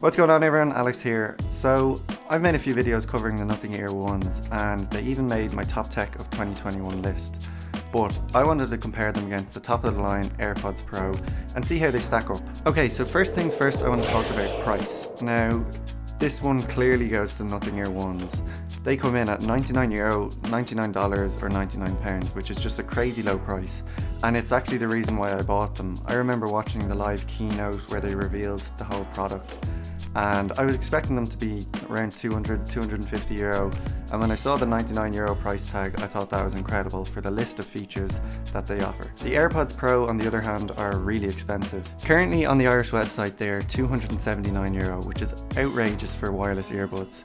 What's going on everyone, Alex here. So I've made a few videos covering the Nothing Ear ones and they even made my top tech of 2021 list. But I wanted to compare them against the top of the line AirPods Pro and see how they stack up. Okay, so first things first, I want to talk about price. Now, this one clearly goes to the Nothing Ear ones. They come in at €99, $99 or £99, which is just a crazy low price. And it's actually the reason why I bought them. I remember watching the live keynote where they revealed the whole product. And I was expecting them to be around €200, €250, and when I saw the €99 price tag, I thought that was incredible for the list of features that they offer. The AirPods Pro, on the other hand, are really expensive. Currently on the Irish website they are €279, which is outrageous for wireless earbuds.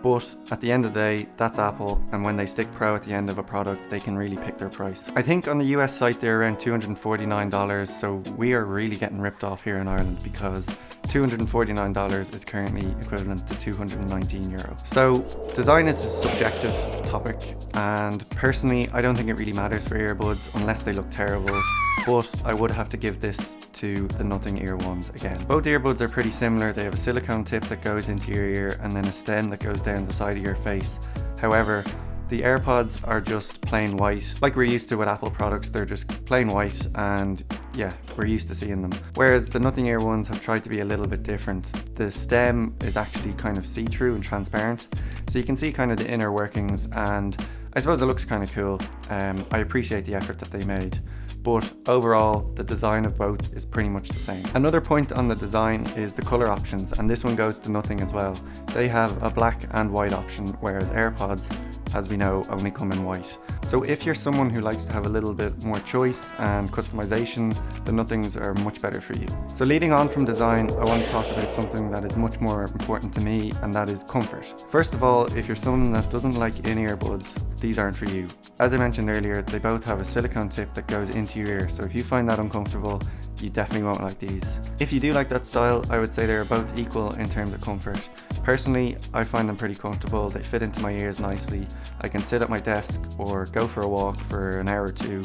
But at the end of the day, that's Apple, and when they stick Pro at the end of a product, they can really pick their price. I think on the US site they're around $249, so we are really getting ripped off here in Ireland because $249 is currently equivalent to €219. So design is a subjective topic, and personally I don't think it really matters for earbuds unless they look terrible, but I would have to give this to the Nothing Ear ones again. Both earbuds are pretty similar. They have a silicone tip that goes into your ear and then a stem that goes down the side of your face. However, the AirPods are just plain white. Like we're used to with Apple products, they're just plain white, and yeah, we're used to seeing them. Whereas the Nothing Ear ones have tried to be a little bit different. The stem is actually kind of see-through and transparent, so you can see kind of the inner workings, and I suppose it looks kind of cool. I appreciate the effort that they made. But overall, the design of both is pretty much the same. Another point on the design is the color options, and this one goes to Nothing as well. They have a black and white option, whereas AirPods, as we know, only come in white. So if you're someone who likes to have a little bit more choice and customization, the Nothings are much better for you. So leading on from design, I want to talk about something that is much more important to me, and that is comfort. First of all, if you're someone that doesn't like in-ear buds, these aren't for you. As I mentioned earlier, they both have a silicone tip that goes into your ear, so if you find that uncomfortable, you definitely won't like these. If you do like that style, I would say they're both equal in terms of comfort. Personally, I find them pretty comfortable. They fit into my ears nicely. I can sit at my desk or go for a walk for an hour or two,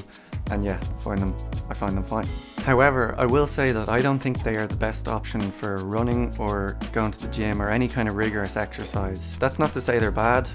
and yeah, I find them fine. However, I will say that I don't think they are the best option for running or going to the gym or any kind of rigorous exercise. That's not to say they're bad.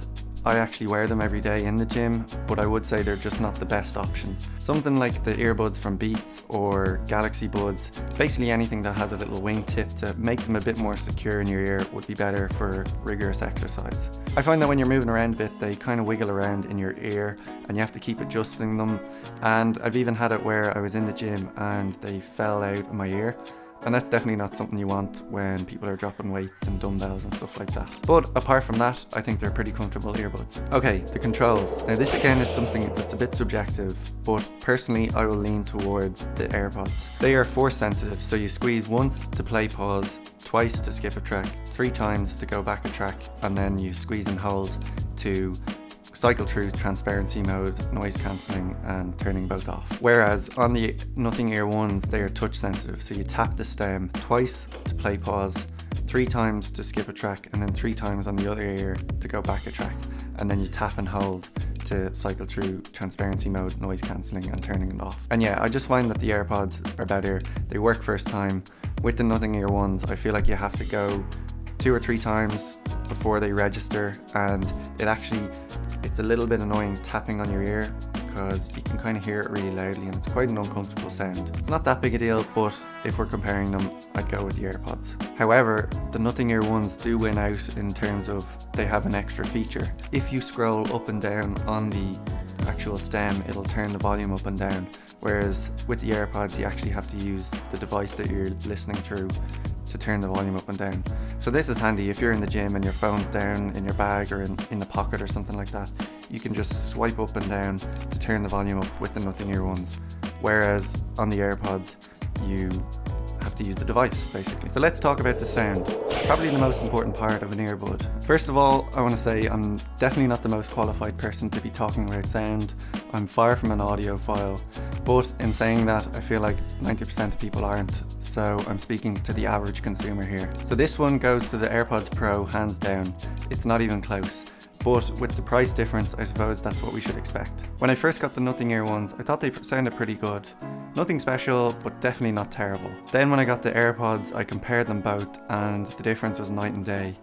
I actually wear them every day in the gym, but I would say they're just not the best option. Something like the earbuds from Beats or Galaxy Buds, basically anything that has a little wing tip to make them a bit more secure in your ear would be better for rigorous exercise. I find that when you're moving around a bit, they kind of wiggle around in your ear and you have to keep adjusting them. And I've even had it where I was in the gym and they fell out of my ear. And that's definitely not something you want when people are dropping weights and dumbbells and stuff like that. But apart from that, I think they're pretty comfortable earbuds. Okay, the controls. Now this again is something that's a bit subjective, but personally I will lean towards the AirPods. They are force sensitive, so you squeeze once to play pause, twice to skip a track, 3 times to go back a track, and then you squeeze and hold to cycle through transparency mode, noise cancelling, and turning both off. Whereas on the Nothing Ear ones, they are touch sensitive, so you tap the stem twice to play pause, 3 times to skip a track, and then 3 times on the other ear to go back a track, and then you tap and hold to cycle through transparency mode, noise cancelling, and turning it off. And yeah, I just find that the AirPods are better. They work first time. With the Nothing Ear ones, I feel like you have to go 2 or 3 times before they register, and it's a little bit annoying tapping on your ear because you can kind of hear it really loudly and it's quite an uncomfortable sound. It's not that big a deal, but if we're comparing them, I'd go with the AirPods. However, the Nothing Ear ones do win out in terms of they have an extra feature. If you scroll up and down on the actual stem, it'll turn the volume up and down, whereas with the AirPods you actually have to use the device that you're listening through to turn the volume up and down. So this is handy if you're in the gym and your phone's down in your bag or in the pocket or something like that. You can just swipe up and down to turn the volume up with the Nothing Ear ones, whereas on the AirPods you have to use the device basically. So let's talk about the sound, probably the most important part of an earbud. First of all, I want to say I'm definitely not the most qualified person to be talking about sound. I'm far from an audiophile, but in saying that, I feel like 90% of people aren't, so I'm speaking to the average consumer here. So this one goes to the AirPods Pro hands down. It's not even close. but with the price difference, I suppose that's what we should expect. When I first got the Nothing Ear ones, I thought they sounded pretty good. Nothing special, but definitely not terrible. Then when I got the AirPods, I compared them both, and the difference was night and day.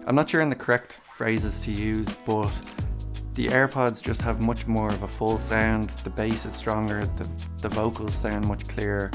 I'm not sure on the correct phrases to use, but the AirPods just have much more of a full sound, the bass is stronger, the vocals sound much clearer.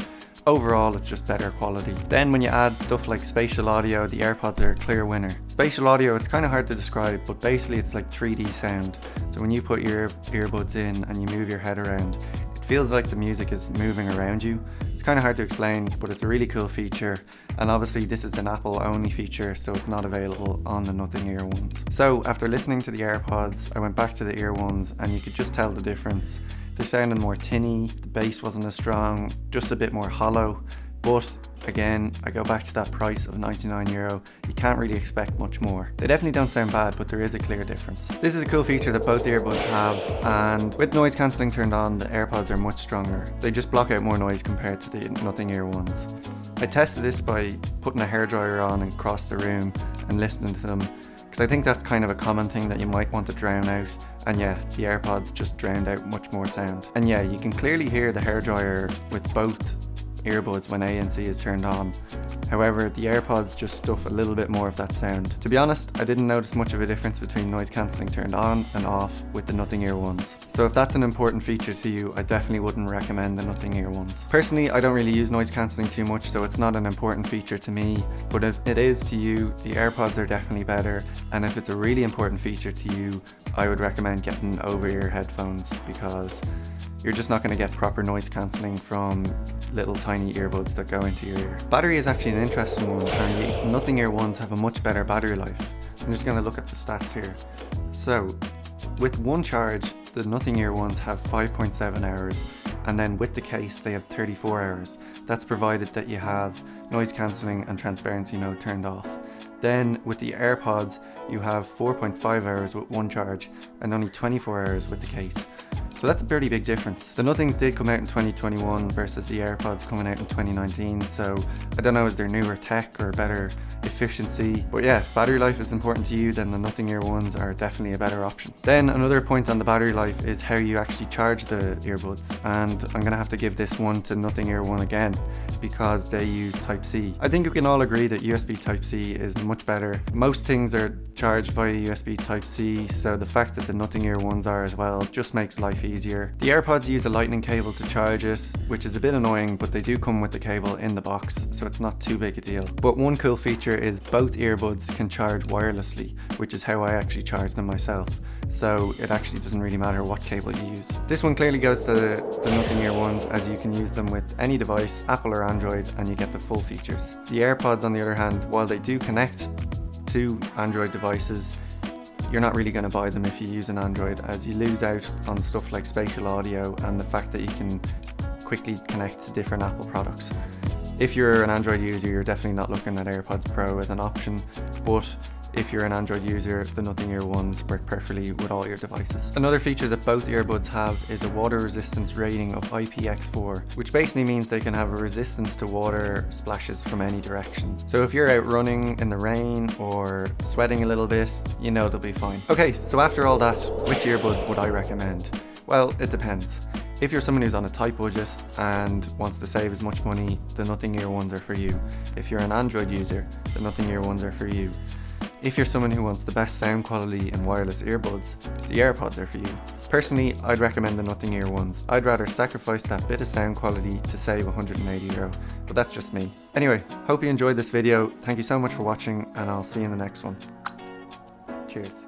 Overall, it's just better quality. Then when you add stuff like spatial audio, the AirPods are a clear winner. Spatial audio, it's kind of hard to describe, but basically it's like 3D sound. So when you put your earbuds in and you move your head around, it feels like the music is moving around you. It's kind of hard to explain, but it's a really cool feature. And obviously this is an Apple only feature, so it's not available on the Nothing Ear ones. So after listening to the AirPods, I went back to the ear ones and you could just tell the difference. They sounded more tinny, the bass wasn't as strong, just a bit more hollow. But again, I go back to that price of €99. You can't really expect much more. They definitely don't sound bad, but there is a clear difference. This is a cool feature that both earbuds have, and with noise cancelling turned on, the AirPods are much stronger. They just block out more noise compared to the Nothing Ear ones. I tested this by putting a hairdryer on and across the room and listening to them, because I think that's kind of a common thing that you might want to drown out. And yeah, the AirPods just drowned out much more sound. And yeah, you can clearly hear the hairdryer with both earbuds when ANC is turned on. However, the AirPods just stuff a little bit more of that sound. To be honest, I didn't notice much of a difference between noise cancelling turned on and off with the Nothing Ear ones. So if that's an important feature to you, I definitely wouldn't recommend the Nothing Ear ones. Personally, I don't really use noise cancelling too much, so it's not an important feature to me, but if it is to you, the AirPods are definitely better, and if it's a really important feature to you, I would recommend getting over-ear headphones, because you're just not going to get proper noise cancelling from little tiny earbuds that go into your ear. Battery is actually an interesting one, and the Nothing Ear ones have a much better battery life. I'm just going to look at the stats here. So with one charge, the Nothing Ear ones have 5.7 hours, and then with the case they have 34 hours. That's provided that you have noise cancelling and transparency mode turned off. Then with the AirPods, you have 4.5 hours with one charge and only 24 hours with the case. So that's a pretty big difference. The Nothings did come out in 2021 versus the AirPods coming out in 2019, so I don't know, is there newer tech or better efficiency? But yeah, if battery life is important to you, then the Nothing Ear ones are definitely a better option. Then another point on the battery life is how you actually charge the earbuds, and I'm gonna have to give this one to Nothing Ear one again because they use Type-C. I think we can all agree that USB Type-C is much better. Most things are charged via USB Type-C, so the fact that the Nothing Ear ones are as well just makes life easier. The AirPods use a lightning cable to charge it, which is a bit annoying, but they do come with the cable in the box, so it's not too big a deal. But one cool feature is both earbuds can charge wirelessly, which is how I actually charge them myself. So it actually doesn't really matter what cable you use. This one clearly goes to the Nothing Ear ones, as you can use them with any device, Apple or Android, and you get the full features. The AirPods, on the other hand, while they do connect to Android devices, you're not really going to buy them if you use an Android, as you lose out on stuff like spatial audio and the fact that you can quickly connect to different Apple products. If you're an Android user, you're definitely not looking at AirPods Pro as an option, but if you're an Android user, the Nothing Ear ones work perfectly with all your devices. Another feature that both earbuds have is a water resistance rating of IPX4, which basically means they can have a resistance to water splashes from any direction. So if you're out running in the rain or sweating a little bit, you know they'll be fine. Okay, so after all that, which earbuds would I recommend? Well, it depends. If you're someone who's on a tight budget and wants to save as much money, the Nothing Ear ones are for you. If you're an Android user, the Nothing Ear ones are for you. If you're someone who wants the best sound quality and wireless earbuds, the AirPods are for you. Personally, I'd recommend the Nothing Ear ones. I'd rather sacrifice that bit of sound quality to save €180, but that's just me. Anyway, hope you enjoyed this video. Thank you so much for watching, and I'll see you in the next one. Cheers.